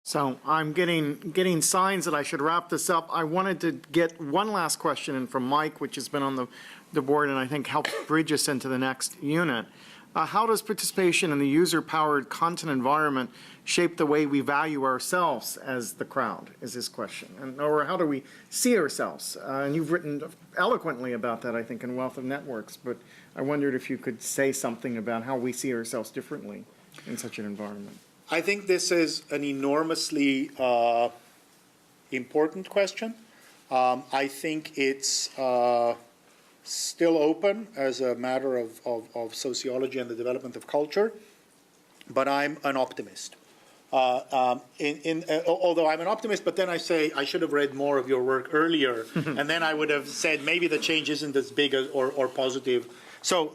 So I'm getting signs that I should wrap this up. I wanted to get one last question in from Mike, which has been on the board and I think helps bridge us into the next unit. How does participation in the user-powered content environment shape the way we value ourselves as the crowd, is his question. Or how do we see ourselves? And you've written eloquently about that, I think, in Wealth of Networks, but I wondered if you could say something about how we see ourselves differently in such an environment. I think this is an enormously important question. I think it's still open as a matter of sociology and the development of culture, but I'm an optimist. Although I'm an optimist, but then I say I should have read more of your work earlier, and then I would have said maybe the change isn't as big or positive. So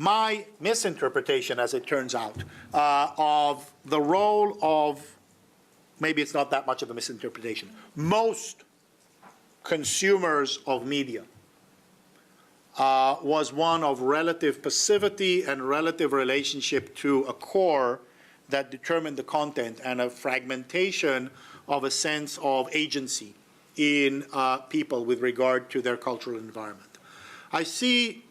my misinterpretation, as it turns out, of the role of, maybe it's not that much of a misinterpretation, most consumers of media was one of relative passivity and relative relationship to a core that determined the content and a fragmentation of a sense of agency in people with regard to their cultural environment. I see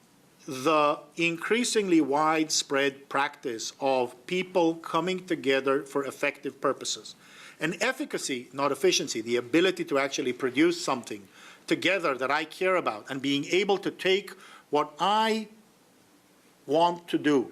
the increasingly widespread practice of people coming together for effective purposes. And efficacy, not efficiency, the ability to actually produce something together that I care about and being able to take what I want to do,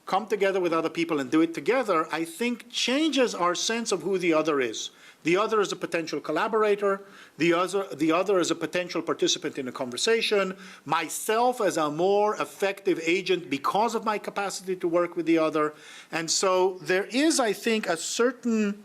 come together with other people and do it together, I think changes our sense of who the other is. The other is a potential collaborator. The other is a potential participant in a conversation. Myself as a more effective agent because of my capacity to work with the other. And so there is, I think, a certain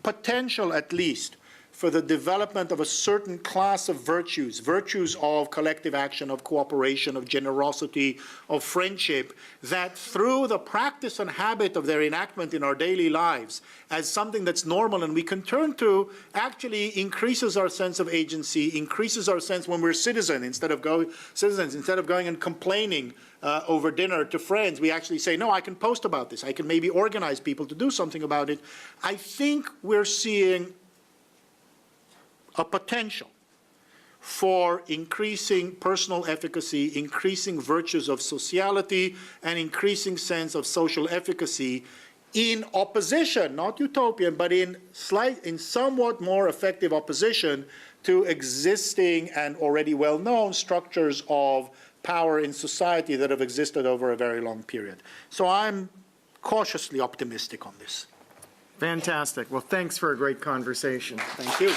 potential, at least, for the development of a certain class of virtues, virtues of collective action, of cooperation, of generosity, of friendship, that through the practice and habit of their enactment in our daily lives as something that's normal and we can turn to, actually increases our sense of agency, increases our sense when we're citizens, instead of going and complaining over dinner to friends, we actually say, no, I can post about this. I can maybe organize people to do something about it. I think we're seeing a potential for increasing personal efficacy, increasing virtues of sociality, and increasing sense of social efficacy in opposition, not utopian, but in somewhat more effective opposition to existing and already well-known structures of power in society that have existed over a very long period. So I'm cautiously optimistic on this. Fantastic. Well, thanks for a great conversation. Thank you.